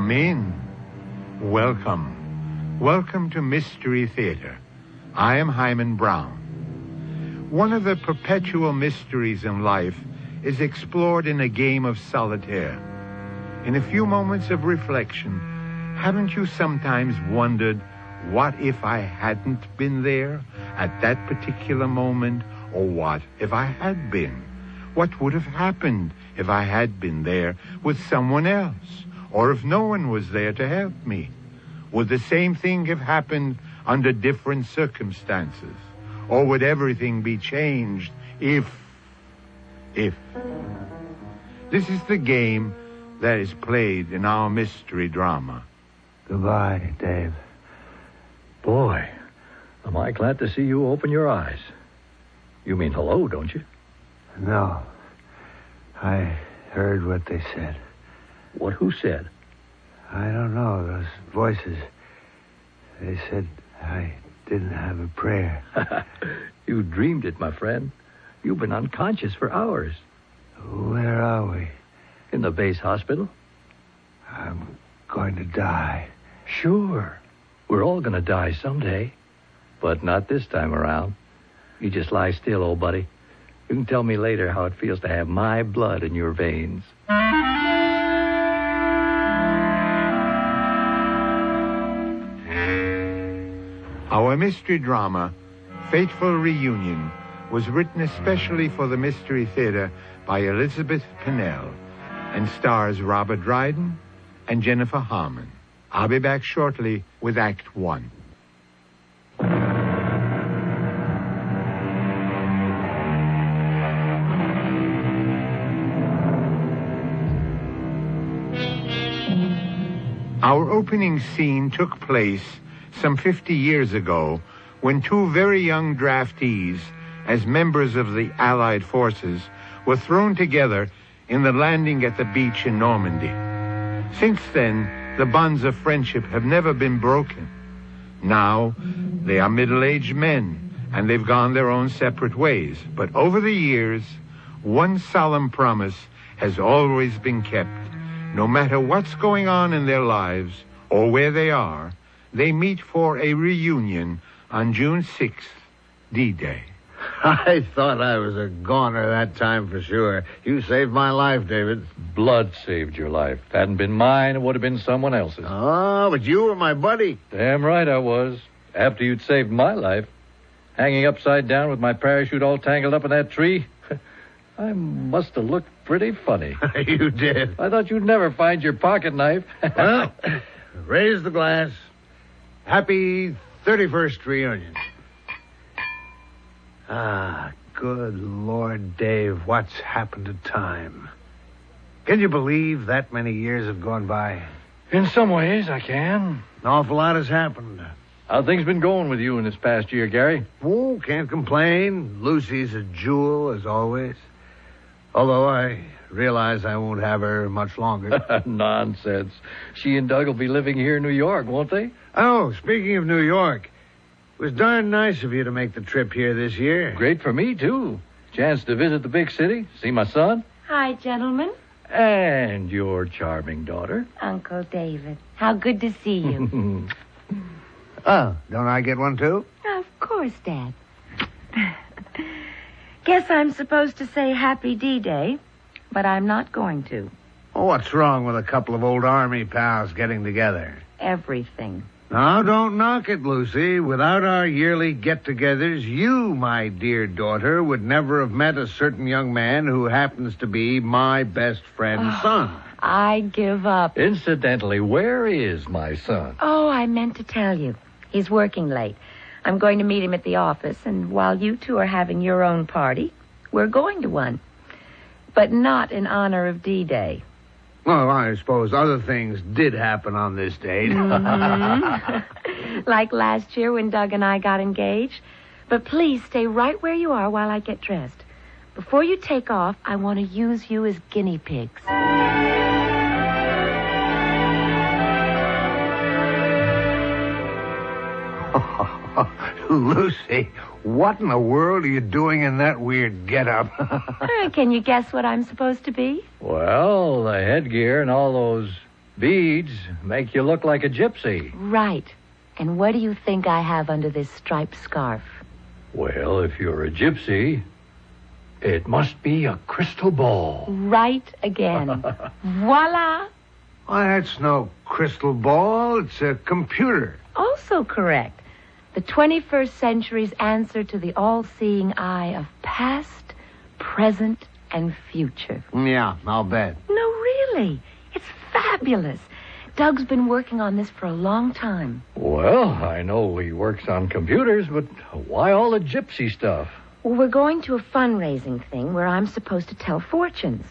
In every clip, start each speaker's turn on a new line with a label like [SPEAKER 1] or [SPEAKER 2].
[SPEAKER 1] Come in. Welcome. Welcome to Mystery Theater. I am Himan Brown. One of the perpetual mysteries in life is explored in a game of solitaire. In a few moments of reflection, haven't you sometimes wondered, what if I hadn't been there at that particular moment? Or what if I had been? What would have happened if I had been there with someone else? Or if no one was there to help me? Would the same thing have happened under different circumstances? Or would everything be changed if? This is the game that is played in our mystery drama.
[SPEAKER 2] Goodbye, Dave.
[SPEAKER 3] Boy, am I glad to see you open your eyes. You mean hello, don't you?
[SPEAKER 2] No. I heard what they said.
[SPEAKER 3] What? Who said?
[SPEAKER 2] I don't know. Those voices. They said I didn't have a prayer.
[SPEAKER 3] You dreamed it, my friend. You've been unconscious for hours.
[SPEAKER 2] Where are we?
[SPEAKER 3] In the base hospital.
[SPEAKER 2] I'm going to die.
[SPEAKER 3] Sure. We're all going to die someday. But not this time around. You just lie still, old buddy. You can tell me later how it feels to have my blood in your veins.
[SPEAKER 1] Our mystery drama, Fateful Reunion, was written especially for the Mystery Theater by Elizabeth Pennell and stars Robert Dryden and Jennifer Harmon. I'll be back shortly with Act 1. Our opening scene took place some 50 years ago when two very young draftees, as members of the Allied forces, were thrown together in the landing at the beach in Normandy. Since then, the bonds of friendship have never been broken. Now, they are middle-aged men, and they've gone their own separate ways. But over the years, one solemn promise has always been kept. No matter what's going on in their lives or where they are, they meet for a reunion on June 6th, D-Day.
[SPEAKER 4] I thought I was a goner that time for sure. You saved my life, David.
[SPEAKER 3] Blood saved your life. If it hadn't been mine, it would have been someone else's.
[SPEAKER 4] Oh, but you were my buddy.
[SPEAKER 3] Damn right I was. After you'd saved my life. Hanging upside down with my parachute all tangled up in that tree. I must have looked pretty funny.
[SPEAKER 4] You did.
[SPEAKER 3] I thought you'd never find your pocket knife.
[SPEAKER 4] Well, raise the glass. Happy 31st reunion. Ah, good Lord, Dave, what's happened to time? Can you believe that many years have gone by?
[SPEAKER 3] In some ways, I can.
[SPEAKER 4] An awful lot has happened.
[SPEAKER 3] How things been going with you in this past year, Gary?
[SPEAKER 4] Oh, can't complain. Lucy's a jewel, as always. Although I realize I won't have her much longer.
[SPEAKER 3] Nonsense. She and Doug will be living here in New York, won't they?
[SPEAKER 4] Oh, speaking of New York, it was darn nice of you to make the trip here this year.
[SPEAKER 3] Great for me, too. Chance to visit the big city, see my son.
[SPEAKER 5] Hi, gentlemen.
[SPEAKER 3] And your charming daughter.
[SPEAKER 5] Uncle David. How good to see you.
[SPEAKER 4] Oh, don't I get one, too?
[SPEAKER 5] Of course, Dad. Guess I'm supposed to say Happy D-Day, but I'm not going to.
[SPEAKER 4] Oh, what's wrong with a couple of old Army pals getting together?
[SPEAKER 5] Everything.
[SPEAKER 4] Now, don't knock it, Lucy. Without our yearly get-togethers, you, my dear daughter, would never have met a certain young man who happens to be my best friend's son.
[SPEAKER 5] I give up.
[SPEAKER 3] Incidentally, where is my son?
[SPEAKER 5] Oh, I meant to tell you. He's working late. I'm going to meet him at the office, and while you two are having your own party, we're going to one. But not in honor of D-Day.
[SPEAKER 4] Well, I suppose other things did happen on this date.
[SPEAKER 5] Mm-hmm. Like last year when Doug and I got engaged. But please stay right where you are while I get dressed. Before you take off, I want to use you as guinea pigs.
[SPEAKER 4] Lucy, what in the world are you doing in that weird get-up?
[SPEAKER 5] Can you guess what I'm supposed to be?
[SPEAKER 3] Well, the headgear and all those beads make you look like a gypsy.
[SPEAKER 5] Right. And what do you think I have under this striped scarf?
[SPEAKER 3] Well, if you're a gypsy, it must be a crystal ball.
[SPEAKER 5] Right again. Voila!
[SPEAKER 4] Why, that's no crystal ball. It's a computer.
[SPEAKER 5] Also correct. The 21st century's answer to the all-seeing eye of past, present, and future.
[SPEAKER 4] Yeah, I'll bet.
[SPEAKER 5] No, really. It's fabulous. Doug's been working on this for a long time.
[SPEAKER 3] Well, I know he works on computers, but why all the gypsy stuff?
[SPEAKER 5] Well, we're going to a fundraising thing where I'm supposed to tell fortunes.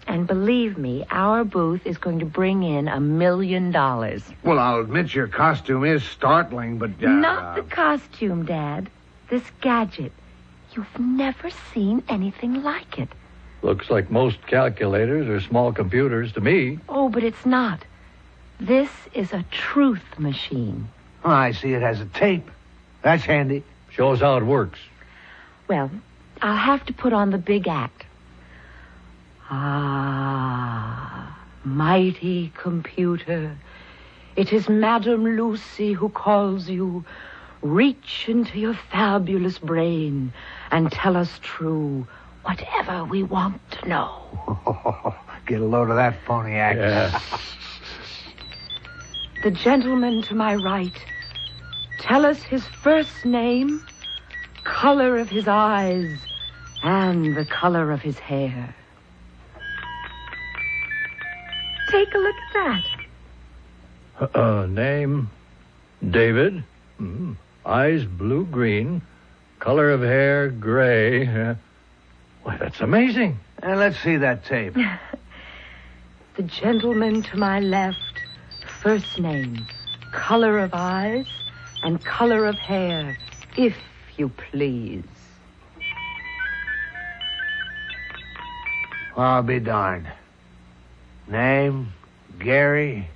[SPEAKER 5] And believe me, our booth is going to bring in $1 million.
[SPEAKER 4] Well, I'll admit your costume is startling, but...
[SPEAKER 5] Not the costume, Dad. This gadget. You've never seen anything like it.
[SPEAKER 3] Looks like most calculators are small computers to me.
[SPEAKER 5] Oh, but it's not. This is a truth machine.
[SPEAKER 4] Oh, I see it has a tape. That's handy.
[SPEAKER 3] Shows how it works.
[SPEAKER 5] Well, I'll have to put on the big act. Ah, mighty computer. It is Madame Lucy who calls you. Reach into your fabulous brain and tell us true whatever we want to know.
[SPEAKER 4] Get a load of that phony act.
[SPEAKER 3] Yeah.
[SPEAKER 5] The gentleman to my right. Tell us his first name, color of his eyes, and the color of his hair. Take a look at that.
[SPEAKER 3] Name, David. Eyes blue-green. Color of hair, gray. Why, that's amazing.
[SPEAKER 4] Let's see that tape.
[SPEAKER 5] The gentleman to my left. First name, color of eyes, and color of hair, if you please.
[SPEAKER 4] I'll be darned. Name, Gary.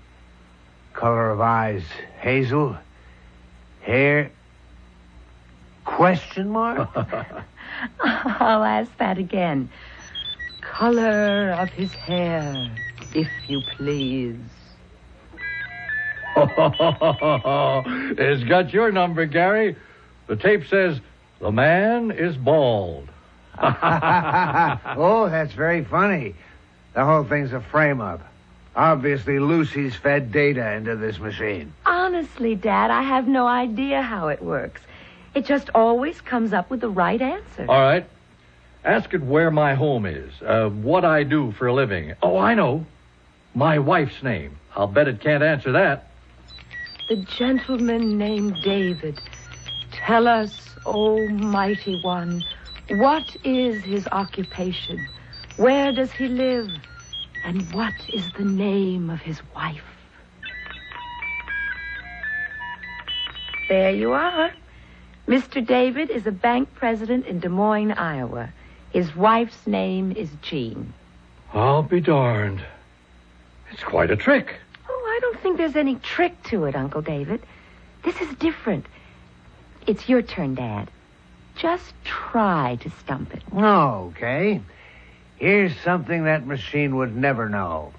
[SPEAKER 4] Color of eyes, hazel. Hair, question mark?
[SPEAKER 5] I'll ask that again. Color of his hair, if you please.
[SPEAKER 3] It's got your number, Gary. The tape says, the man is bald.
[SPEAKER 4] Oh, that's very funny. The whole thing's a frame-up. Obviously, Lucy's fed data into this machine.
[SPEAKER 5] Honestly, Dad, I have no idea how it works. It just always comes up with the right answer.
[SPEAKER 3] All right. Ask it where my home is, what I do for a living. Oh, I know. My wife's name. I'll bet it can't answer that.
[SPEAKER 5] The gentleman named David. Tell us, O mighty one, what is his occupation? Where does he live? And what is the name of his wife? There you are. Mr. David is a bank president in Des Moines, Iowa. His wife's name is Jean.
[SPEAKER 3] I'll be darned. It's quite a trick.
[SPEAKER 5] Oh, I don't think there's any trick to it, Uncle David. This is different. It's your turn, Dad. Just try to stump it.
[SPEAKER 4] Okay. Here's something that machine would never know.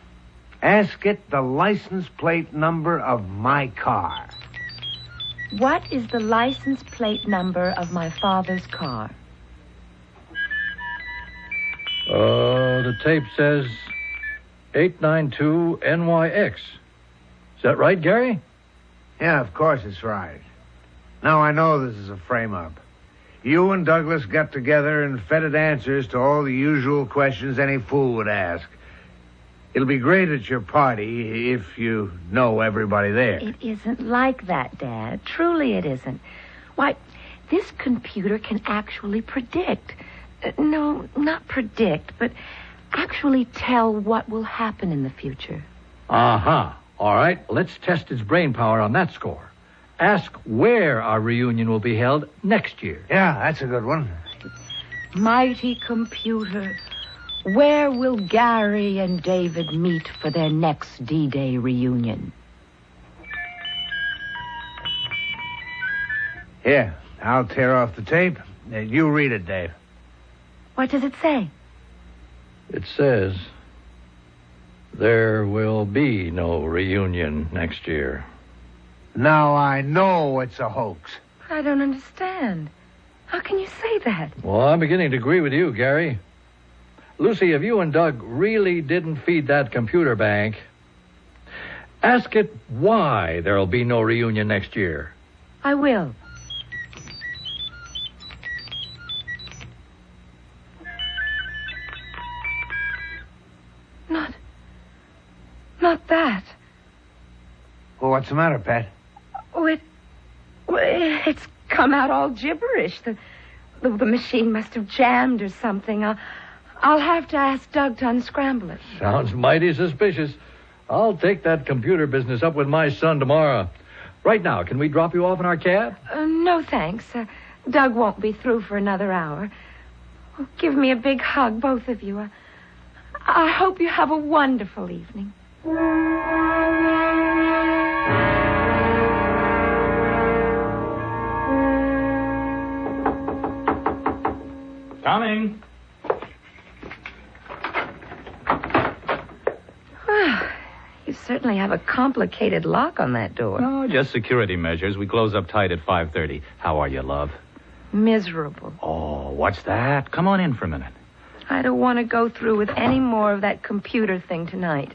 [SPEAKER 4] Ask it the license plate number of my car.
[SPEAKER 5] What is the license plate number of my father's car?
[SPEAKER 3] The tape says 892 NYX. Is that right, Gary?
[SPEAKER 4] Yeah, of course it's right. Now I know this is a frame-up. You and Douglas got together and fed it answers to all the usual questions any fool would ask. It'll be great at your party if you know everybody there.
[SPEAKER 5] It isn't like that, Dad. Truly it isn't. Why, this computer can actually predict. No, not predict, but actually tell what will happen in the future.
[SPEAKER 3] Uh-huh. All right, let's test its brain power on that score. Ask where our reunion will be held next year.
[SPEAKER 4] Yeah, that's a good one.
[SPEAKER 5] Mighty computer, where will Gary and David meet for their next D-Day reunion?
[SPEAKER 4] Here, I'll tear off the tape. You read it, Dave.
[SPEAKER 5] What does it say?
[SPEAKER 3] It says, There will be no reunion next year.
[SPEAKER 4] Now I know it's a hoax.
[SPEAKER 5] I don't understand. How can you say that?
[SPEAKER 3] Well, I'm beginning to agree with you, Gary. Lucy, if you and Doug really didn't feed that computer bank, ask it why there'll be no reunion next year.
[SPEAKER 5] I will. Not that.
[SPEAKER 4] Well, what's the matter, Pat?
[SPEAKER 5] Oh, it's come out all gibberish. The machine must have jammed or something. I'll have to ask Doug to unscramble it.
[SPEAKER 3] Sounds mighty suspicious. I'll take that computer business up with my son tomorrow. Right now, can we drop you off in our cab?
[SPEAKER 5] No, thanks. Doug won't be through for another hour. Oh, give me a big hug, both of you. I hope you have a wonderful evening.
[SPEAKER 6] Coming.
[SPEAKER 5] You certainly have a complicated lock on that door.
[SPEAKER 6] Oh, just security measures. We close up tight at 5:30. How are you, love?
[SPEAKER 5] Miserable.
[SPEAKER 6] Oh, what's that? Come on in for a minute.
[SPEAKER 5] I don't want to go through with any more of that computer thing tonight.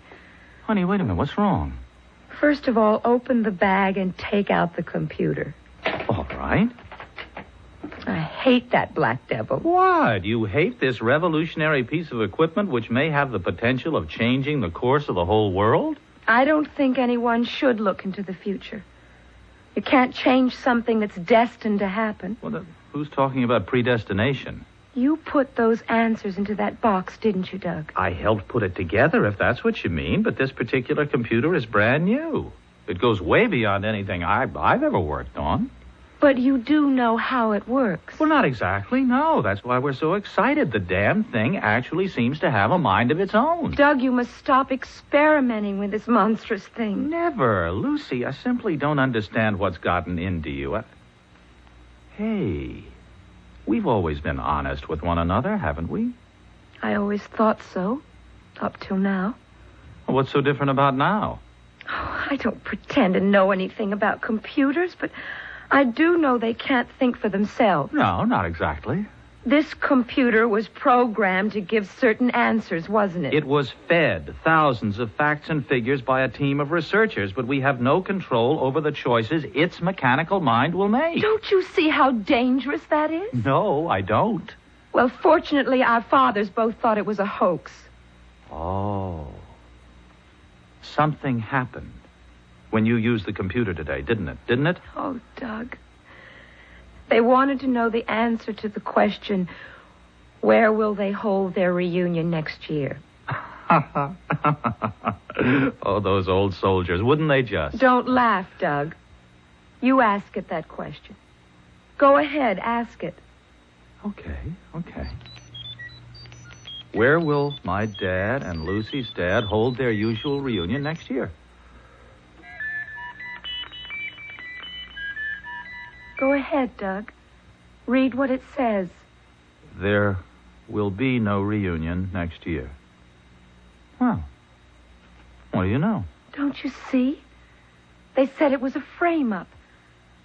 [SPEAKER 6] Honey, wait a minute. What's wrong?
[SPEAKER 5] First of all, open the bag and take out the computer.
[SPEAKER 6] All right.
[SPEAKER 5] I hate that black devil.
[SPEAKER 6] What? You hate this revolutionary piece of equipment which may have the potential of changing the course of the whole world?
[SPEAKER 5] I don't think anyone should look into the future. You can't change something that's destined to happen.
[SPEAKER 6] Well, who's talking about predestination?
[SPEAKER 5] You put those answers into that box, didn't you, Doug?
[SPEAKER 6] I helped put it together, if that's what you mean, but this particular computer is brand new. It goes way beyond anything I've ever worked on.
[SPEAKER 5] But you do know how it works.
[SPEAKER 6] Well, not exactly, no. That's why we're so excited. The damn thing actually seems to have a mind of its own.
[SPEAKER 5] Doug, you must stop experimenting with this monstrous thing.
[SPEAKER 6] Never. Lucy, I simply don't understand what's gotten into you. Hey, we've always been honest with one another, haven't we?
[SPEAKER 5] I always thought so, up till now.
[SPEAKER 6] Well, what's so different about now?
[SPEAKER 5] Oh, I don't pretend to know anything about computers, but I do know they can't think for themselves.
[SPEAKER 6] No, not exactly.
[SPEAKER 5] This computer was programmed to give certain answers, wasn't it?
[SPEAKER 6] It was fed thousands of facts and figures by a team of researchers, but we have no control over the choices its mechanical mind will make.
[SPEAKER 5] Don't you see how dangerous that is?
[SPEAKER 6] No, I don't.
[SPEAKER 5] Well, fortunately, our fathers both thought it was a hoax.
[SPEAKER 6] Oh. Something happened when you used the computer today, didn't it?
[SPEAKER 5] Oh, Doug. They wanted to know the answer to the question, where will they hold their reunion next year?
[SPEAKER 6] Oh, those old soldiers, wouldn't they just?
[SPEAKER 5] Don't laugh, Doug. You ask it that question. Go ahead, ask it.
[SPEAKER 6] Okay. Where will my dad and Lucy's dad hold their usual reunion next year?
[SPEAKER 5] Go ahead, Doug. Read what it says.
[SPEAKER 6] There will be no reunion next year. Well, what do you know?
[SPEAKER 5] Don't you see? They said it was a frame-up.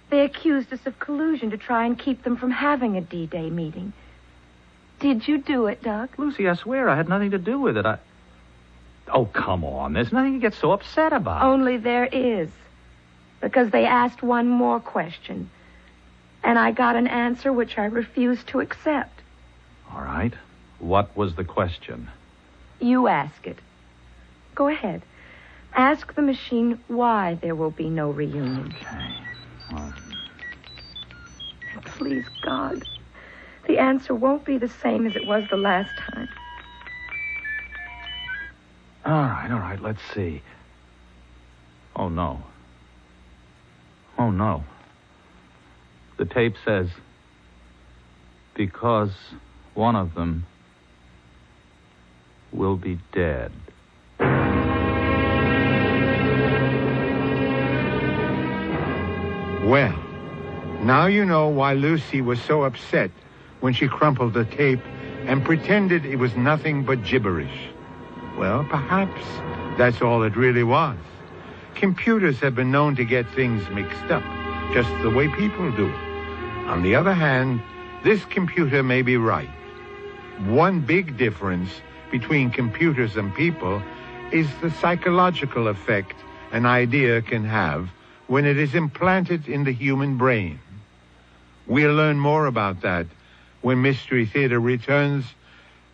[SPEAKER 5] They accused us of collusion to try and keep them from having a D-Day meeting. Did you do it, Doug?
[SPEAKER 6] Lucy, I swear I had nothing to do with it. Oh, come on. There's nothing to get so upset about.
[SPEAKER 5] Only there is. Because they asked one more question. And I got an answer which I refused to accept.
[SPEAKER 6] All right. What was the question?
[SPEAKER 5] You ask it. Go ahead. Ask the machine why there will be no reunion.
[SPEAKER 6] Okay. Well.
[SPEAKER 5] And please, God, the answer won't be the same as it was the last time.
[SPEAKER 6] All right. Let's see. Oh, no. The tape says, because one of them will be dead.
[SPEAKER 1] Well, now you know why Lucy was so upset when she crumpled the tape and pretended it was nothing but gibberish. Well, perhaps That's all it really was. Computers have been known to get things mixed up, just the way people do. On the other hand, this computer may be right. One big difference between computers and people is the psychological effect an idea can have when it is implanted in the human brain. We'll learn more about that when Mystery Theater returns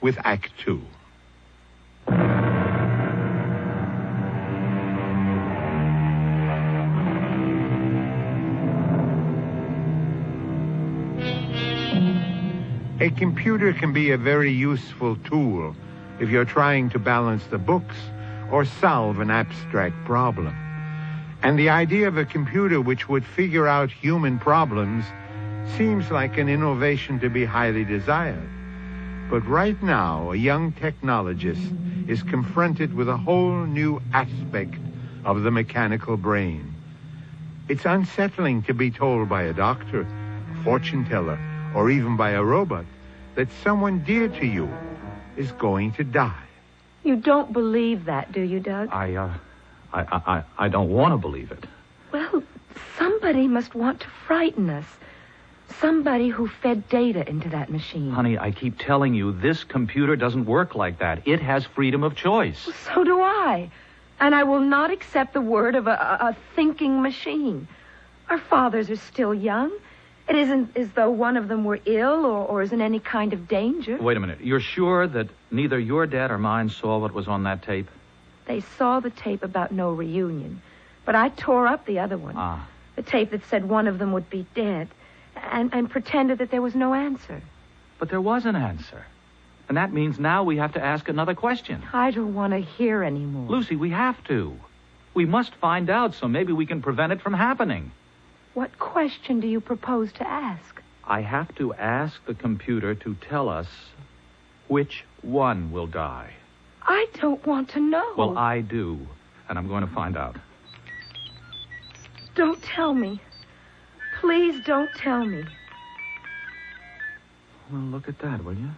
[SPEAKER 1] with Act 2. A computer can be a very useful tool if you're trying to balance the books or solve an abstract problem. And the idea of a computer which would figure out human problems seems like an innovation to be highly desired. But right now, a young technologist is confronted with a whole new aspect of the mechanical brain. It's unsettling to be told by a doctor, a fortune teller, or even by a robot that someone dear to you is going to die.
[SPEAKER 5] You don't believe that, do you, Doug?
[SPEAKER 6] I don't want to believe it.
[SPEAKER 5] Well, somebody must want to frighten us. Somebody who fed data into that machine.
[SPEAKER 6] Honey, I keep telling you, this computer doesn't work like that. It has freedom of choice.
[SPEAKER 5] Well, so do I. And I will not accept the word of a thinking machine. Our fathers are still young. It isn't as though one of them were ill or is in any kind of danger.
[SPEAKER 6] Wait a minute. You're sure that neither your dad or mine saw what was on that tape?
[SPEAKER 5] They saw the tape about no reunion. But I tore up the other one. The tape that said one of them would be dead. And pretended that there was no answer.
[SPEAKER 6] But there was an answer. And that means now we have to ask another question.
[SPEAKER 5] I don't want to hear anymore.
[SPEAKER 6] Lucy, we have to. We must find out so maybe we can prevent it from happening.
[SPEAKER 5] What question do you propose to ask?
[SPEAKER 6] I have to ask the computer to tell us which one will die.
[SPEAKER 5] I don't want to know.
[SPEAKER 6] Well, I do. And I'm going to find out.
[SPEAKER 5] Don't tell me. Please don't tell me.
[SPEAKER 6] Well, look at that, will you?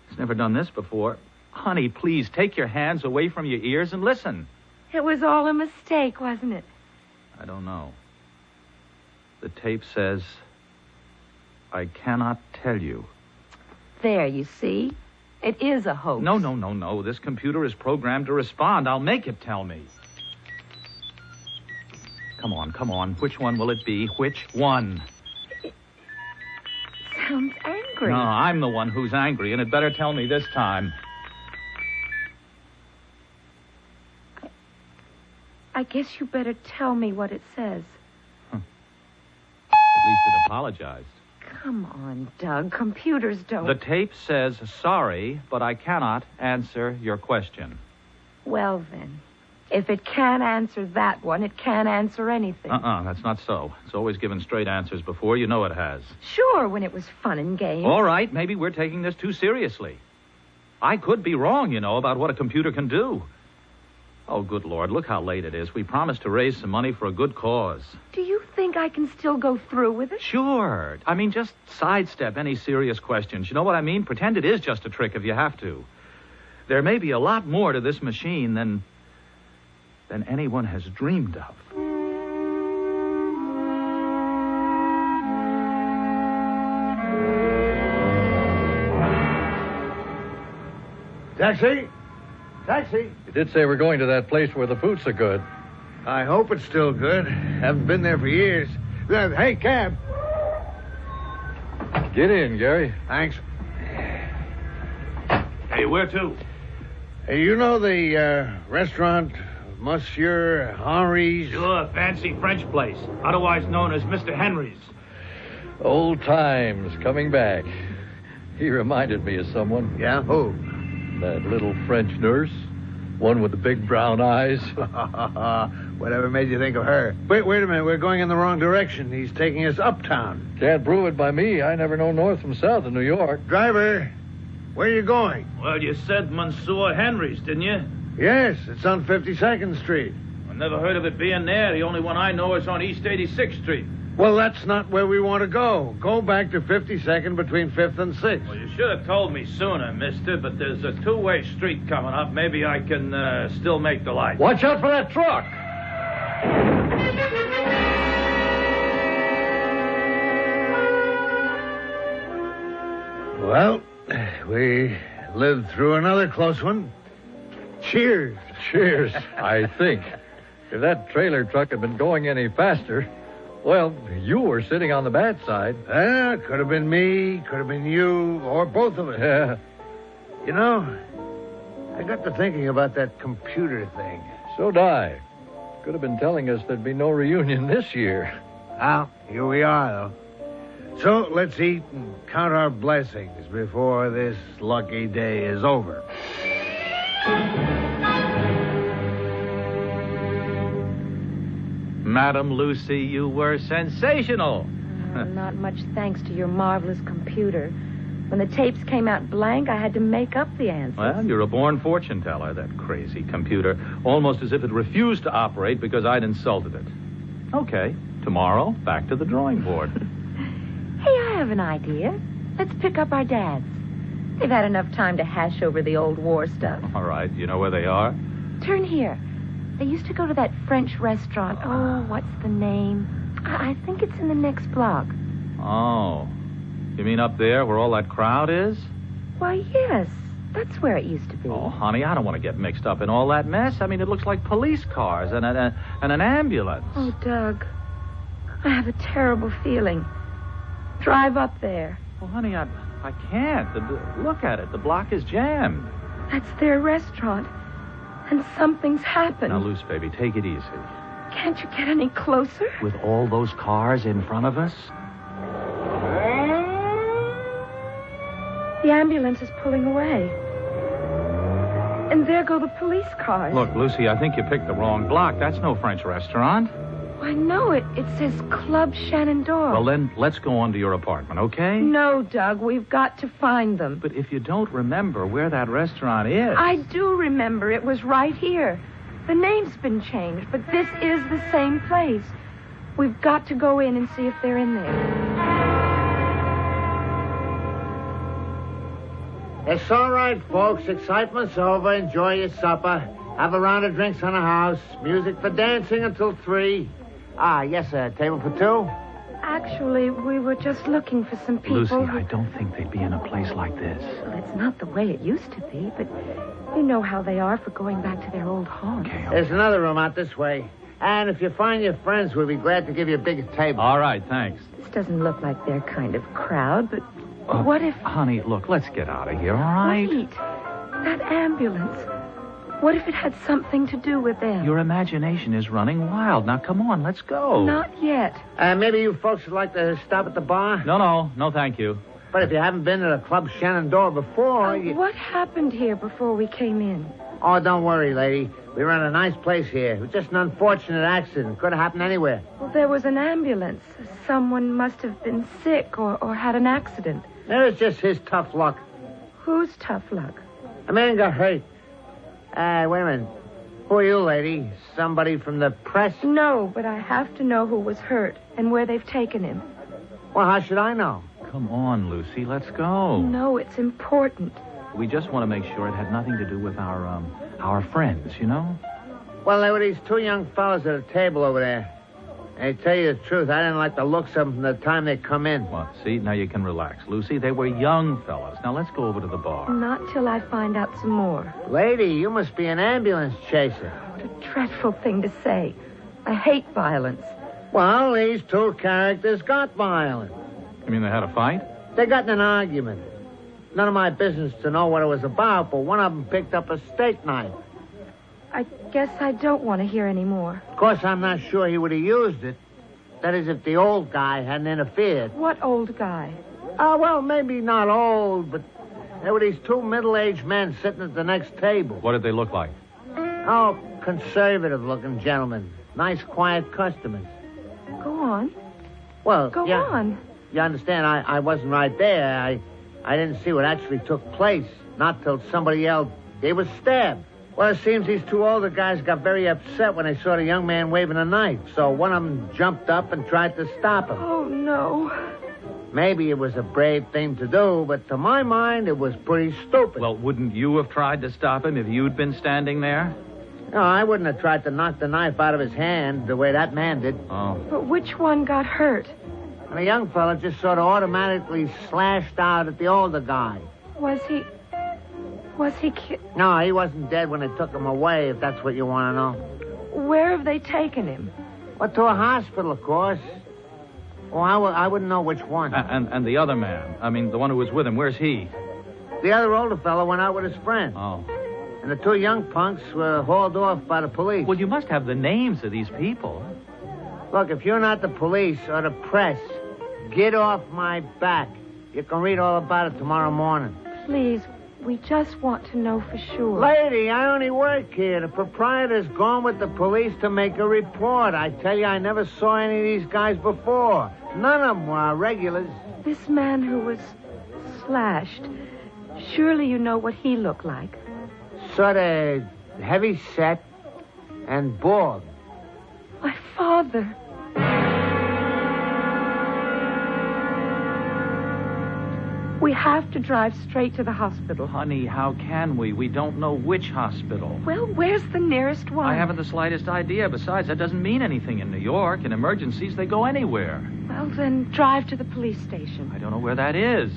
[SPEAKER 6] He's never done this before. Honey, please take your hands away from your ears and listen.
[SPEAKER 5] It was all a mistake, wasn't it?
[SPEAKER 6] I don't know. The tape says, I cannot tell you.
[SPEAKER 5] There, you see? It is a hoax.
[SPEAKER 6] No. This computer is programmed to respond. I'll make it tell me. Come on. Which one will it be? Which one?
[SPEAKER 5] It sounds angry.
[SPEAKER 6] No, I'm the one who's angry, and it better tell me this time.
[SPEAKER 5] I guess you better tell me what it says.
[SPEAKER 6] At least it apologized.
[SPEAKER 5] Come on, Doug. Computers don't...
[SPEAKER 6] The tape says, sorry, but I cannot answer your question.
[SPEAKER 5] Well, then. If it can't answer that one, it can't answer anything.
[SPEAKER 6] That's not so. It's always given straight answers before. You know it has.
[SPEAKER 5] Sure, when it was fun and games.
[SPEAKER 6] All right, maybe we're taking this too seriously. I could be wrong, about what a computer can do. Oh, good Lord, look how late it is. We promised to raise some money for a good cause.
[SPEAKER 5] Do you think I can still go through with it?
[SPEAKER 6] Sure. Just sidestep any serious questions. You know what I mean? Pretend it is just a trick if you have to. There may be a lot more to this machine than anyone has dreamed of.
[SPEAKER 4] Taxi? Taxi?
[SPEAKER 3] You did say we're going to that place where the food's so good.
[SPEAKER 4] I hope it's still good. Haven't been there for years. Hey, cab.
[SPEAKER 3] Get in, Gary.
[SPEAKER 4] Thanks.
[SPEAKER 6] Hey, where to?
[SPEAKER 4] Hey, you know the restaurant, Monsieur Henry's?
[SPEAKER 6] Sure, fancy French place, otherwise known as Mr. Henry's.
[SPEAKER 3] Old times coming back. He reminded me of someone.
[SPEAKER 4] Yeah, who?
[SPEAKER 3] That little French nurse. One with the big brown eyes.
[SPEAKER 4] Whatever made you think of her? Wait a minute. We're going in the wrong direction. He's taking us uptown.
[SPEAKER 3] Can't prove it by me. I never know north from south in New York.
[SPEAKER 4] Driver, where are you going?
[SPEAKER 6] Well, you said Monsieur Henry's, didn't you?
[SPEAKER 4] Yes, it's on 52nd Street.
[SPEAKER 6] I never heard of it being there. The only one I know is on East 86th Street.
[SPEAKER 4] Well, that's not where we want to go. Go back to 52nd between 5th and 6th.
[SPEAKER 6] Well, you should have told me sooner, mister, but there's a two-way street coming up. Maybe I can still make the light.
[SPEAKER 3] Watch out for that truck!
[SPEAKER 4] Well, we lived through another close one. Cheers.
[SPEAKER 3] Cheers, I think. If that trailer truck had been going any faster, well, you were sitting on the bad side.
[SPEAKER 4] Could have been me, could have been you, or both of us.
[SPEAKER 3] Yeah.
[SPEAKER 4] You know, I got to thinking about that computer thing.
[SPEAKER 3] So'd I. Could have been telling us there'd be no reunion this year.
[SPEAKER 4] Well, here we are, though. So let's eat and count our blessings before this lucky day is over.
[SPEAKER 6] Madam Lucy, you were sensational.
[SPEAKER 5] Not much thanks to your marvelous computer. When the tapes came out blank, I had to make up the answers.
[SPEAKER 6] Well, you're a born fortune teller, that crazy computer. Almost as if it refused to operate because I'd insulted it. Okay, tomorrow, back to the drawing board.
[SPEAKER 5] Hey, I have an idea. Let's pick up our dads. They've had enough time to hash over the old war stuff.
[SPEAKER 6] All right, you know where they are?
[SPEAKER 5] Turn here. They used to go to that French restaurant. Oh, what's the name? I think it's in the next block.
[SPEAKER 6] Oh. You mean up there where all that crowd is?
[SPEAKER 5] Why, yes. That's where it used to be.
[SPEAKER 6] Oh, honey, I don't want to get mixed up in all that mess. I mean, it looks like police cars and an ambulance.
[SPEAKER 5] Oh, Doug. I have a terrible feeling. Drive up there.
[SPEAKER 6] Well, honey, I can't. Look at it. The block is jammed.
[SPEAKER 5] That's their restaurant. And something's happened.
[SPEAKER 6] Now, Luce, baby, take it easy.
[SPEAKER 5] Can't you get any closer?
[SPEAKER 6] With all those cars in front of us?
[SPEAKER 5] The ambulance is pulling away. And there go the police cars.
[SPEAKER 6] Look, Lucy, I think you picked the wrong block. That's no French restaurant.
[SPEAKER 5] I know it. It says Club Shenandoah.
[SPEAKER 6] Well, then, let's go on to your apartment, okay?
[SPEAKER 5] No, Doug. We've got to find them.
[SPEAKER 6] But if you don't remember where that restaurant is...
[SPEAKER 5] I do remember. It was right here. The name's been changed, but this is the same place. We've got to go in and see if they're in there.
[SPEAKER 4] It's all right, folks. Excitement's over. Enjoy your supper. Have a round of drinks on the house. Music for dancing until 3. Yes, sir. Table for 2?
[SPEAKER 5] Actually, we were just looking for some people.
[SPEAKER 6] Lucy, I don't think they'd be in a place like this.
[SPEAKER 5] Well, it's not the way it used to be, but you know how they are for going back to their old haunts.
[SPEAKER 6] Okay.
[SPEAKER 4] There's another room out this way. And if you find your friends, we'll be glad to give you a bigger table.
[SPEAKER 6] All right, thanks.
[SPEAKER 5] This doesn't look like their kind of crowd, but what if...
[SPEAKER 6] Honey, look, let's get out of here, all right?
[SPEAKER 5] Wait. That ambulance. What if it had something to do with them?
[SPEAKER 6] Your imagination is running wild. Now, come on, let's go.
[SPEAKER 5] Not yet.
[SPEAKER 4] Maybe you folks would like to stop at the bar?
[SPEAKER 6] No, thank you.
[SPEAKER 4] But if you haven't been to the Club Shenandoah before,
[SPEAKER 5] What happened here before we came in?
[SPEAKER 4] Oh, don't worry, lady. We were in a nice place here. It was just an unfortunate accident. Could have happened anywhere.
[SPEAKER 5] Well, there was an ambulance. Someone must have been sick or had an accident.
[SPEAKER 4] It was just his tough luck.
[SPEAKER 5] Who's tough luck?
[SPEAKER 4] A man got hurt. Wait a minute. Who are you, lady? Somebody from the press?
[SPEAKER 5] No, but I have to know who was hurt and where they've taken him.
[SPEAKER 4] Well, how should I know?
[SPEAKER 6] Come on, Lucy, let's go.
[SPEAKER 5] No, it's important.
[SPEAKER 6] We just want to make sure it had nothing to do with our friends, you know?
[SPEAKER 4] Well, there were these 2 young fellas at a table over there. And to tell you the truth, I didn't like the looks of them from the time they come in.
[SPEAKER 6] What? See, now you can relax. Lucy, they were young fellas. Now let's go over to the bar.
[SPEAKER 5] Not till I find out some more.
[SPEAKER 4] Lady, you must be an ambulance chaser.
[SPEAKER 5] What a dreadful thing to say. I hate violence.
[SPEAKER 4] Well, these 2 characters got violent.
[SPEAKER 6] You mean they had a fight?
[SPEAKER 4] They got in an argument. None of my business to know what it was about, but one of them picked up a steak knife.
[SPEAKER 5] I guess I don't want to hear any more.
[SPEAKER 4] Of course, I'm not sure he would have used it. That is, if the old guy hadn't interfered.
[SPEAKER 5] What old guy?
[SPEAKER 4] Well, maybe not old, but there were these 2 middle-aged men sitting at the next table.
[SPEAKER 6] What did they look like?
[SPEAKER 4] Oh, conservative-looking gentlemen. Nice, quiet customers.
[SPEAKER 5] Go on.
[SPEAKER 4] Well,
[SPEAKER 5] Go
[SPEAKER 4] yeah,
[SPEAKER 5] on.
[SPEAKER 4] You understand, I wasn't right there. I didn't see what actually took place. Not till somebody yelled, they were stabbed. Well, it seems these two older guys got very upset when they saw the young man waving a knife. So one of them jumped up and tried to stop him.
[SPEAKER 5] Oh, no.
[SPEAKER 4] Maybe it was a brave thing to do, but to my mind, it was pretty stupid.
[SPEAKER 6] Well, wouldn't you have tried to stop him if you'd been standing there?
[SPEAKER 4] No, I wouldn't have tried to knock the knife out of his hand the way that man did.
[SPEAKER 6] Oh.
[SPEAKER 5] But which one got hurt?
[SPEAKER 4] And the young fella just sort of automatically slashed out at the older guy.
[SPEAKER 5] Was he
[SPEAKER 4] No, he wasn't dead when they took him away, if that's what you want to know.
[SPEAKER 5] Where have they taken him?
[SPEAKER 4] Well, to a hospital, of course. Oh, I wouldn't know which one.
[SPEAKER 6] And the other man, I mean, the one who was with him, where's he?
[SPEAKER 4] The other older fella went out with his friend.
[SPEAKER 6] Oh.
[SPEAKER 4] And the two young punks were hauled off by the police.
[SPEAKER 6] Well, you must have the names of these people.
[SPEAKER 4] Look, if you're not the police or the press, get off my back. You can read all about it tomorrow morning.
[SPEAKER 5] Please, we just want to know for sure.
[SPEAKER 4] Lady, I only work here. The proprietor's gone with the police to make a report. I tell you, I never saw any of these guys before. None of them were regulars.
[SPEAKER 5] This man who was slashed, surely you know what he looked like.
[SPEAKER 4] Sort of heavy set and bald.
[SPEAKER 5] My father. We have to drive straight to the hospital.
[SPEAKER 6] Honey, how can we? We don't know which hospital.
[SPEAKER 5] Well, where's the nearest one?
[SPEAKER 6] I haven't the slightest idea. Besides, that doesn't mean anything in New York. In emergencies, they go anywhere.
[SPEAKER 5] Well, then drive to the police station.
[SPEAKER 6] I don't know where that is.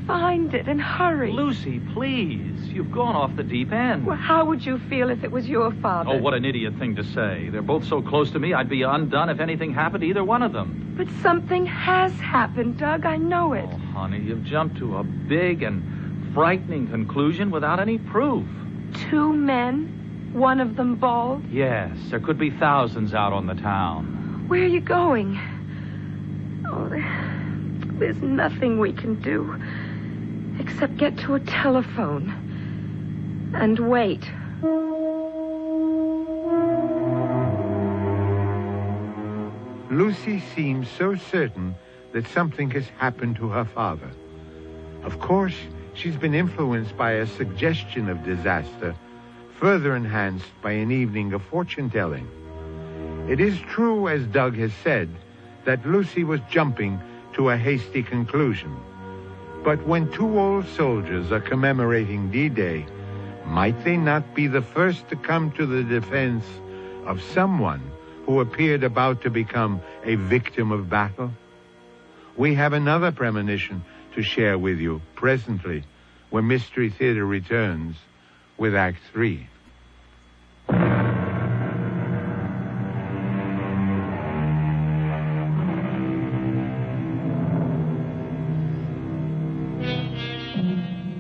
[SPEAKER 5] Find it and hurry.
[SPEAKER 6] Lucy, please. You've gone off the deep end.
[SPEAKER 5] Well, how would you feel if it was your father?
[SPEAKER 6] Oh, what an idiot thing to say. They're both so close to me, I'd be undone if anything happened to either one of them.
[SPEAKER 5] But something has happened, Doug. I know it.
[SPEAKER 6] Oh, honey, you've jumped to a big and frightening conclusion without any proof.
[SPEAKER 5] 2 men, one of them bald.
[SPEAKER 6] Yes, there could be thousands out on the town.
[SPEAKER 5] Where are you going? Oh, there's nothing we can do except get to a telephone and wait.
[SPEAKER 1] Lucy seems so certain that something has happened to her father. Of course, she's been influenced by a suggestion of disaster, further enhanced by an evening of fortune-telling. It is true, as Doug has said, that Lucy was jumping to a hasty conclusion. But when 2 old soldiers are commemorating D-Day, might they not be the first to come to the defense of someone who appeared about to become a victim of battle? We have another premonition to share with you presently when Mystery Theater returns with Act 3.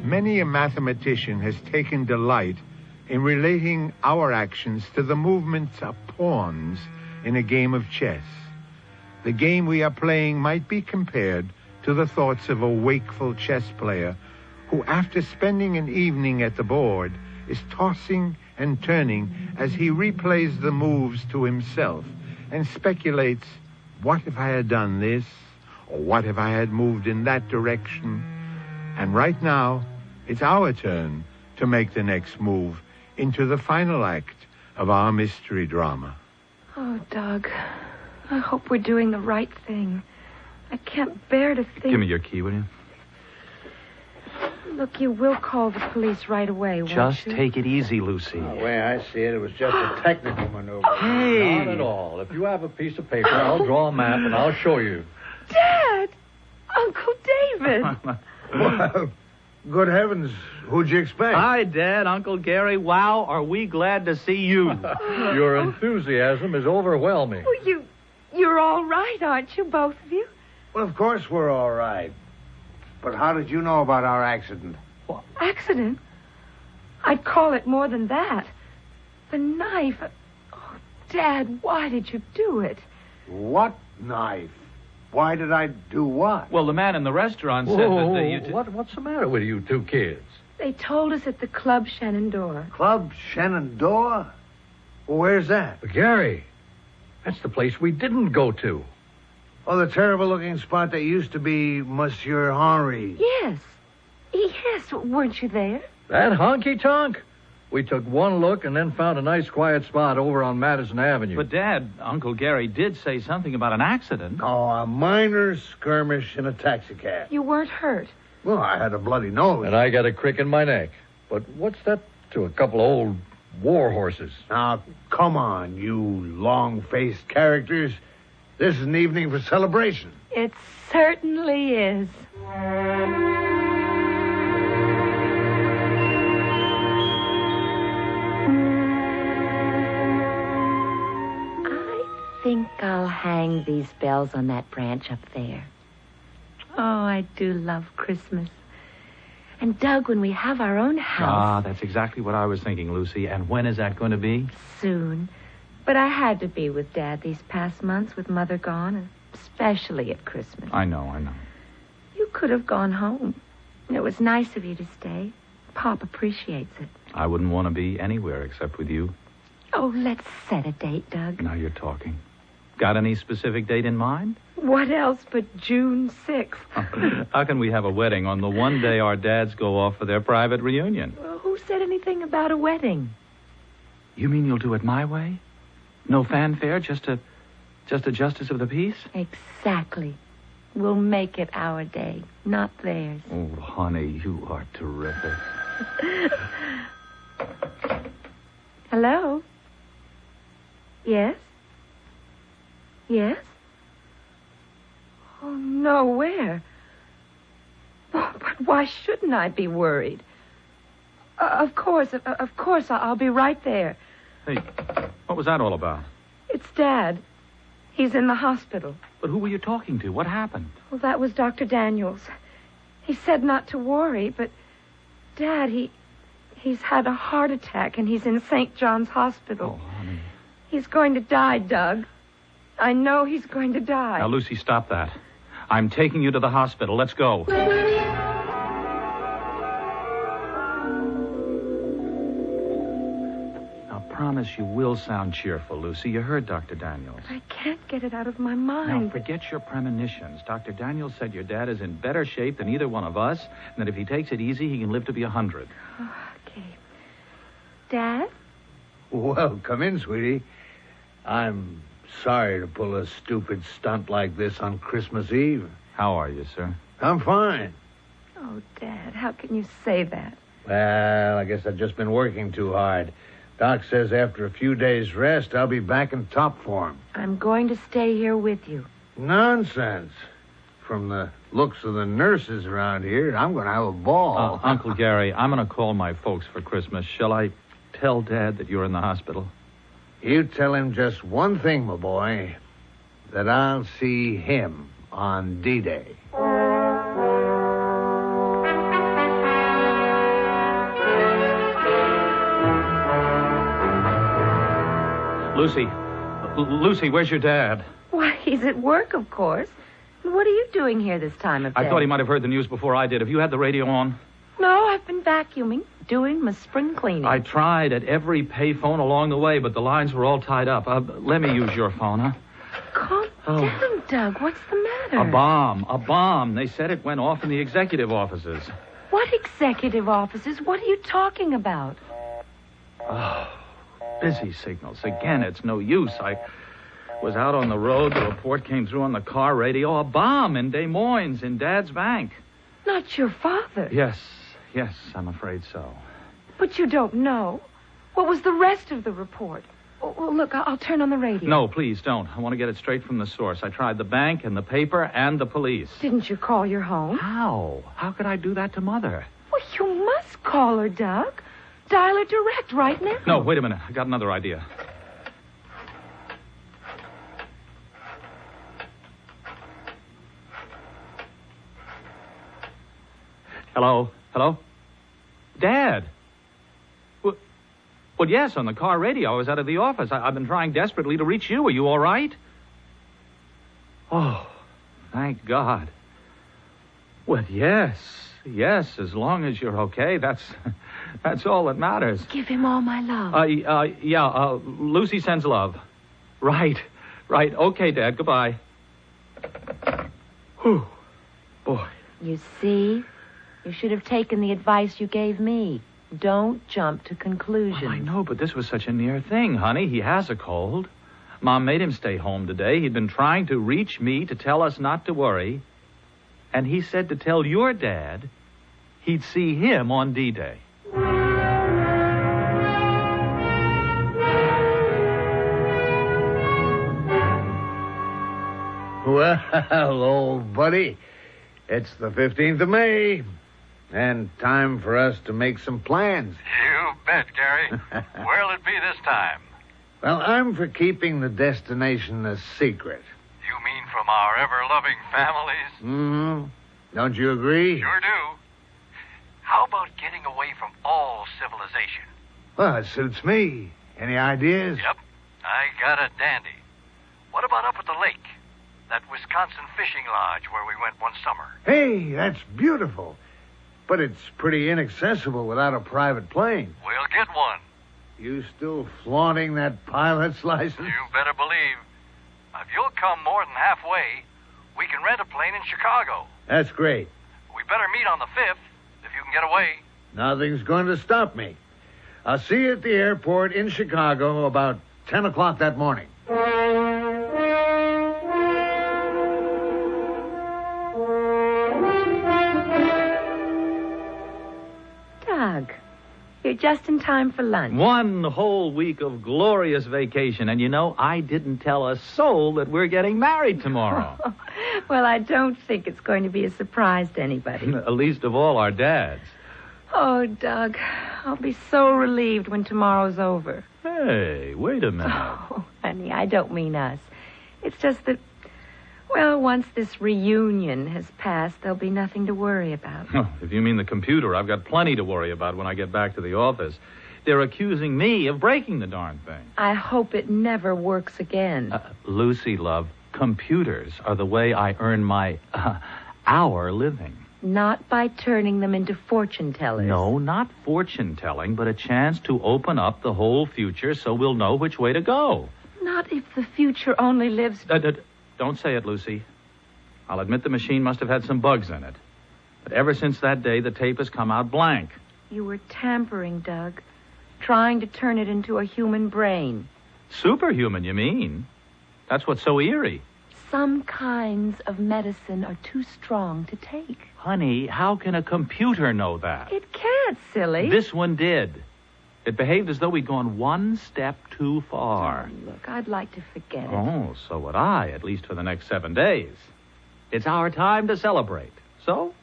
[SPEAKER 1] Many a mathematician has taken delight in relating our actions to the movements of pawns in a game of chess. The game we are playing might be compared to the thoughts of a wakeful chess player who, after spending an evening at the board, is tossing and turning as he replays the moves to himself and speculates, what if I had done this? Or what if I had moved in that direction? And right now, it's our turn to make the next move into the final act of our mystery drama.
[SPEAKER 5] Oh, Doug, I hope we're doing the right thing. I can't bear to think...
[SPEAKER 6] Give me your key, will you?
[SPEAKER 5] Look, you will call the police right away, won't
[SPEAKER 6] Just
[SPEAKER 5] you?
[SPEAKER 6] take it easy, Lucy.
[SPEAKER 4] The way I see it, it was just a technical maneuver.
[SPEAKER 6] Hey!
[SPEAKER 3] Not at all. If you have a piece of paper, I'll draw a map and I'll show you.
[SPEAKER 5] Dad! Uncle David!
[SPEAKER 4] Well, good heavens, who'd you expect?
[SPEAKER 6] Hi, Dad, Uncle Gary. Wow, are we glad to see you.
[SPEAKER 3] Your enthusiasm is overwhelming.
[SPEAKER 5] Well, you're all right, aren't you, both of you?
[SPEAKER 4] Well, of course we're all right. But how did you know about our accident?
[SPEAKER 5] Accident? I'd call it more than that. The knife. Oh, Dad, why did you do it?
[SPEAKER 4] What knife? Why did I do what?
[SPEAKER 6] Well, the man in the restaurant said that you...
[SPEAKER 3] What's the matter with you 2 kids?
[SPEAKER 5] They told us at the Club Shenandoah.
[SPEAKER 4] Club Shenandoah? Where's that?
[SPEAKER 3] But Gary, that's the place we didn't go to.
[SPEAKER 4] Oh, the terrible-looking spot that used to be Monsieur Henri.
[SPEAKER 5] Yes. Yes, weren't you there?
[SPEAKER 3] That honky-tonk? We took one look and then found a nice quiet spot over on Madison Avenue.
[SPEAKER 6] But, Dad, Uncle Gary did say something about an accident.
[SPEAKER 4] Oh, a minor skirmish in a taxicab.
[SPEAKER 5] You weren't hurt.
[SPEAKER 4] Well, I had a bloody nose.
[SPEAKER 3] And I got a crick in my neck. But what's that to a couple of old war horses?
[SPEAKER 4] Now, come on, you long-faced characters. This is an evening for celebration.
[SPEAKER 5] It certainly is. I think I'll hang these bells on that branch up there. Oh, I do love Christmas. And, Doug, when we have our own house...
[SPEAKER 6] Ah, that's exactly what I was thinking, Lucy. And when is that going to be?
[SPEAKER 5] Soon. But I had to be with Dad these past months with Mother gone, especially at Christmas.
[SPEAKER 6] I know.
[SPEAKER 5] You could have gone home. It was nice of you to stay. Pop appreciates it.
[SPEAKER 6] I wouldn't want to be anywhere except with you.
[SPEAKER 5] Oh, let's set a date, Doug.
[SPEAKER 6] Now you're talking. Got any specific date in mind?
[SPEAKER 5] What else but June 6th?
[SPEAKER 6] How can we have a wedding on the one day our dads go off for their private reunion?
[SPEAKER 5] Well, who said anything about a wedding?
[SPEAKER 6] You mean you'll do it my way? No fanfare, just a justice of the peace?
[SPEAKER 5] Exactly. We'll make it our day, not theirs.
[SPEAKER 6] Oh, honey, you are terrific.
[SPEAKER 5] Hello? Yes? Yes? Oh, no, where? Oh, but why shouldn't I be worried? Of course, I'll be right there.
[SPEAKER 6] Hey, what was that all about?
[SPEAKER 5] It's Dad. He's in the hospital.
[SPEAKER 6] But who were you talking to? What happened?
[SPEAKER 5] Well, that was Dr. Daniels. He said not to worry, but Dad, he's had a heart attack and he's in St. John's Hospital.
[SPEAKER 6] Oh, honey.
[SPEAKER 5] He's going to die, Doug. I know he's going to die.
[SPEAKER 6] Now, Lucy, stop that. I'm taking you to the hospital. Let's go. Now, promise you will sound cheerful, Lucy. You heard Dr. Daniels.
[SPEAKER 5] I can't get it out of my mind.
[SPEAKER 6] Now, forget your premonitions. Dr. Daniels said your dad is in better shape than either one of us, and that if he takes it easy, he can live to be 100.
[SPEAKER 5] Okay. Dad?
[SPEAKER 4] Well, come in, sweetie. I'm sorry to pull a stupid stunt like this on Christmas Eve.
[SPEAKER 6] How are you, sir?
[SPEAKER 4] I'm fine.
[SPEAKER 5] Oh, Dad, how can you say that?
[SPEAKER 4] Well, I guess I've just been working too hard. Doc says after a few days' rest, I'll be back in top form.
[SPEAKER 5] I'm going to stay here with you.
[SPEAKER 4] Nonsense. From the looks of the nurses around here, I'm going to have a ball.
[SPEAKER 6] Uncle Gary, I'm going to call my folks for Christmas. Shall I tell Dad that you're in the hospital?
[SPEAKER 4] You tell him just one thing, my boy, that I'll see him on D-Day.
[SPEAKER 6] Lucy, where's your dad?
[SPEAKER 5] Why, he's at work, of course. What are you doing here this time of day?
[SPEAKER 6] I thought he might have heard the news before I did. Have you had the radio on?
[SPEAKER 5] No, I've been vacuuming, doing my spring cleaning.
[SPEAKER 6] I tried at every payphone along the way, but the lines were all tied up. Let me use your phone, huh?
[SPEAKER 5] Calm down, Doug. What's the matter?
[SPEAKER 6] A bomb. They said it went off in the executive offices.
[SPEAKER 5] What executive offices? What are you talking about?
[SPEAKER 6] Oh, busy signals. Again, it's no use. I was out on the road. The report came through on the car radio. A bomb in Des Moines, in Dad's bank.
[SPEAKER 5] Not your father.
[SPEAKER 6] Yes, I'm afraid so.
[SPEAKER 5] But you don't know. What was the rest of the report? Oh, look, I'll turn on the radio.
[SPEAKER 6] No, please don't. I want to get it straight from the source. I tried the bank and the paper and the police.
[SPEAKER 5] Didn't you call your home?
[SPEAKER 6] How? How could I do that to Mother?
[SPEAKER 5] Well, you must call her, Doug. Dial her direct right now.
[SPEAKER 6] No, wait a minute. I got another idea. Hello? Dad? Well, yes, on the car radio. I was out of the office. I've been trying desperately to reach you. Are you all right? Oh, thank God. Well, yes, as long as you're okay. That's all that matters.
[SPEAKER 5] Give him all my love.
[SPEAKER 6] Lucy sends love. Right. Okay, Dad, goodbye. Whew. Boy.
[SPEAKER 5] You see? You should have taken the advice you gave me. Don't jump to conclusions.
[SPEAKER 6] Well, I know, but this was such a near thing, honey. He has a cold. Mom made him stay home today. He'd been trying to reach me to tell us not to worry. And he said to tell your dad he'd see him on D-Day.
[SPEAKER 4] Well, old buddy, it's the 15th of May, and time for us to make some plans.
[SPEAKER 7] You bet, Gary. Where'll it be this time?
[SPEAKER 4] Well, I'm for keeping the destination a secret.
[SPEAKER 7] You mean from our ever-loving families?
[SPEAKER 4] Mm-hmm. Don't you agree?
[SPEAKER 7] Sure do. How about getting away from all civilization?
[SPEAKER 4] Well, it suits me. Any ideas?
[SPEAKER 7] Yep, I got a dandy. What about up at the lake? That Wisconsin fishing lodge where we went one summer.
[SPEAKER 4] Hey, that's beautiful. But it's pretty inaccessible without a private plane.
[SPEAKER 7] We'll get one.
[SPEAKER 4] You still flaunting that pilot's license?
[SPEAKER 7] You better believe. If you'll come more than halfway, we can rent a plane in Chicago.
[SPEAKER 4] That's great.
[SPEAKER 7] We better meet on the 5th, if you can get away.
[SPEAKER 4] Nothing's going to stop me. I'll see you at the airport in Chicago about 10 o'clock that morning.
[SPEAKER 5] Doug, you're just in time for lunch.
[SPEAKER 6] 1 whole week of glorious vacation. And you know, I didn't tell a soul that we're getting married tomorrow.
[SPEAKER 5] Well, I don't think it's going to be a surprise to anybody.
[SPEAKER 6] Least of all our dads.
[SPEAKER 5] Oh, Doug, I'll be so relieved when tomorrow's over.
[SPEAKER 6] Hey, wait a minute.
[SPEAKER 5] Oh, honey, I don't mean us. It's just that, well, once this reunion has passed, there'll be nothing to worry about.
[SPEAKER 6] If you mean the computer, I've got plenty to worry about when I get back to the office. They're accusing me of breaking the darn thing.
[SPEAKER 5] I hope it never works again.
[SPEAKER 6] Lucy, love, computers are the way I earn my, our living.
[SPEAKER 5] Not by turning them into fortune tellers.
[SPEAKER 6] No, not fortune-telling, but a chance to open up the whole future so we'll know which way to go.
[SPEAKER 5] Not if the future only lives...
[SPEAKER 6] Don't say it, Lucy. I'll admit the machine must have had some bugs in it. But ever since that day, the tape has come out blank.
[SPEAKER 5] You were tampering, Doug. Trying to turn it into a human brain.
[SPEAKER 6] Superhuman, you mean? That's what's so eerie.
[SPEAKER 5] Some kinds of medicine are too strong to take.
[SPEAKER 6] Honey, how can a computer know that?
[SPEAKER 5] It can't, silly.
[SPEAKER 6] This one did. It behaved as though we'd gone one step too far.
[SPEAKER 5] Oh, look, I'd like to forget it.
[SPEAKER 6] Oh, so would I, at least for the next 7 days. It's our time to celebrate. So,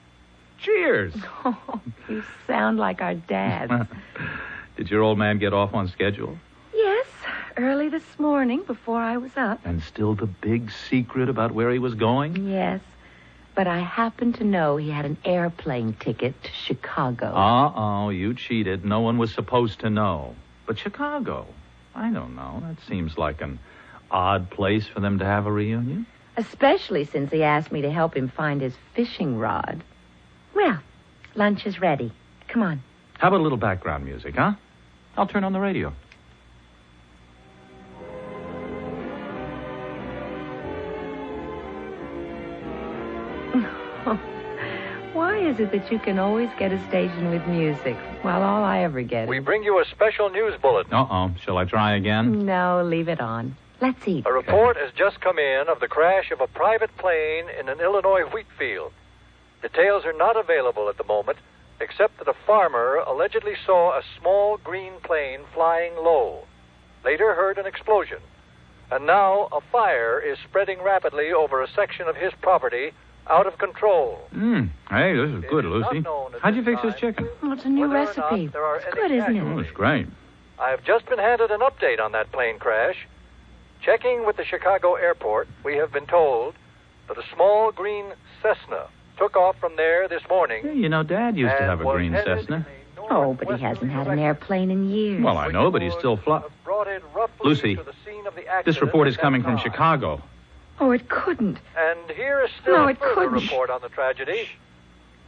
[SPEAKER 6] cheers.
[SPEAKER 5] Oh, you sound like our dads.
[SPEAKER 6] Did your old man get off on schedule?
[SPEAKER 5] Yes, early this morning before I was up.
[SPEAKER 6] And still the big secret about where he was going?
[SPEAKER 5] Yes, but I happen to know he had an airplane ticket to Chicago.
[SPEAKER 6] Uh-oh, you cheated. No one was supposed to know. But Chicago, I don't know. That seems like an odd place for them to have a reunion.
[SPEAKER 5] Especially since he asked me to help him find his fishing rod. Well, lunch is ready. Come on.
[SPEAKER 6] How about a little background music, huh? I'll turn on the radio.
[SPEAKER 5] Why is it that you can always get a station with music, while all I ever get
[SPEAKER 8] We
[SPEAKER 5] is...
[SPEAKER 8] bring you a special news bulletin.
[SPEAKER 6] Uh-oh. Shall I try again?
[SPEAKER 5] No, leave it on. Let's eat.
[SPEAKER 8] A report has just come in of the crash of a private plane in an Illinois wheat field. Details are not available at the moment, except that a farmer allegedly saw a small green plane flying low. Later heard an explosion. And now a fire is spreading rapidly over a section of his property, out of control.
[SPEAKER 6] Hey, this is good, Lucy. How'd you fix this chicken?
[SPEAKER 5] Oh, it's a new recipe. It's good, isn't
[SPEAKER 6] Oh,
[SPEAKER 5] it?
[SPEAKER 6] it's great.
[SPEAKER 8] I've just been handed an update on that plane crash. Checking with the Chicago airport, we have been told that a small green Cessna took off from there this morning.
[SPEAKER 6] Yeah, you know, Dad used to have a green Cessna.
[SPEAKER 5] Oh, but he hasn't had an airplane in years.
[SPEAKER 6] Well, I know, but he's still Lucy, this report is coming from Chicago.
[SPEAKER 5] Oh, it couldn't.
[SPEAKER 8] And here is still
[SPEAKER 5] No,
[SPEAKER 8] a
[SPEAKER 5] it
[SPEAKER 8] further
[SPEAKER 5] couldn't.
[SPEAKER 8] report on the tragedy.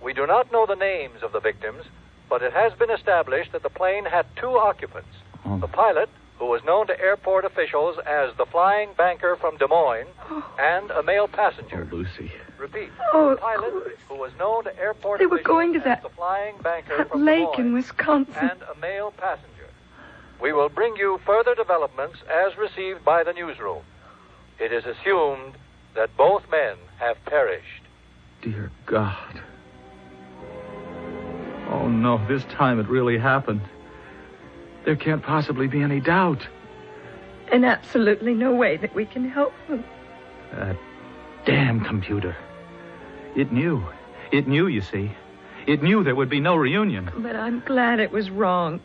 [SPEAKER 8] We do not know the names of the victims, but it has been established that the plane had 2 occupants.
[SPEAKER 6] Oh.
[SPEAKER 8] The pilot, who was known to airport officials as the flying banker from Des Moines, and a male passenger.
[SPEAKER 6] Oh, Lucy.
[SPEAKER 8] Repeat.
[SPEAKER 5] Oh,
[SPEAKER 8] the
[SPEAKER 5] of
[SPEAKER 8] pilot
[SPEAKER 5] course.
[SPEAKER 8] who was known to airport
[SPEAKER 5] They were
[SPEAKER 8] officials
[SPEAKER 5] going to
[SPEAKER 8] as
[SPEAKER 5] that-
[SPEAKER 8] the flying banker
[SPEAKER 5] That
[SPEAKER 8] from Des
[SPEAKER 5] lake in
[SPEAKER 8] Moines,
[SPEAKER 5] Wisconsin.
[SPEAKER 8] and a male passenger. We will bring you further developments as received by the newsroom. It is assumed that both men have perished.
[SPEAKER 6] Dear God. Oh, no, this time it really happened. There can't possibly be any doubt.
[SPEAKER 5] And absolutely no way that we can help them.
[SPEAKER 6] That damn computer. It knew. It knew, you see. It knew there would be no reunion.
[SPEAKER 5] But I'm glad it was wrong.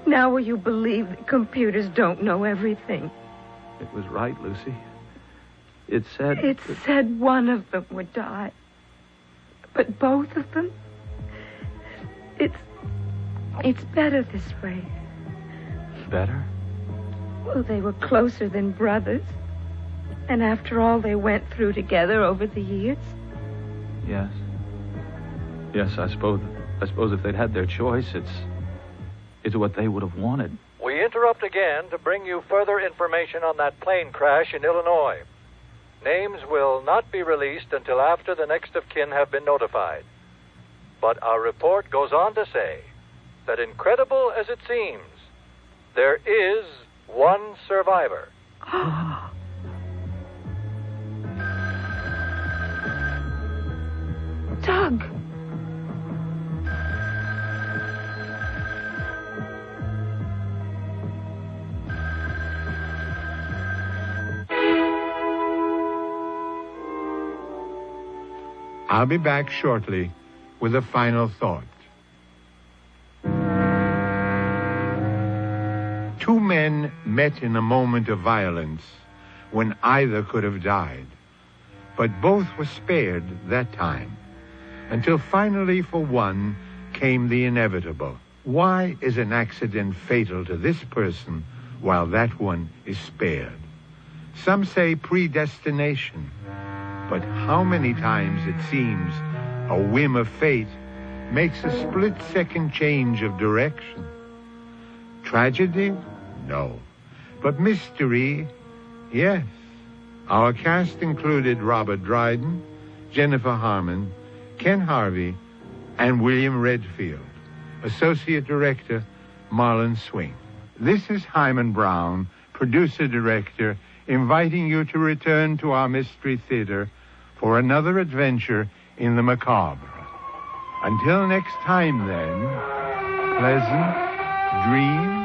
[SPEAKER 5] Now will you believe that computers don't know everything?
[SPEAKER 6] It was right, Lucy. It said...
[SPEAKER 5] It said one of them would die. But both of them? It's better this way.
[SPEAKER 6] Better?
[SPEAKER 5] Well, they were closer than brothers. And after all they went through together over the years.
[SPEAKER 6] Yes. Yes, I suppose if they'd had their choice, it's what they would have wanted.
[SPEAKER 8] We interrupt again to bring you further information on that plane crash in Illinois. Names will not be released until after the next of kin have been notified. But our report goes on to say that, incredible as it seems, there is one survivor.
[SPEAKER 5] Doug!
[SPEAKER 1] I'll be back shortly with a final thought. Two men met in a moment of violence when either could have died, but both were spared that time, until finally for one came the inevitable. Why is an accident fatal to this person while that one is spared? Some say predestination, but how many times it seems a whim of fate makes a split-second change of direction. Tragedy? No. But mystery? Yes. Our cast included Robert Dryden, Jennifer Harmon, Ken Harvey, and William Redfield. Associate Director, Marlon Swing. This is Himan Brown, producer-director, inviting you to return to our Mystery Theater for another adventure in the macabre. Until next time, then, pleasant dreams.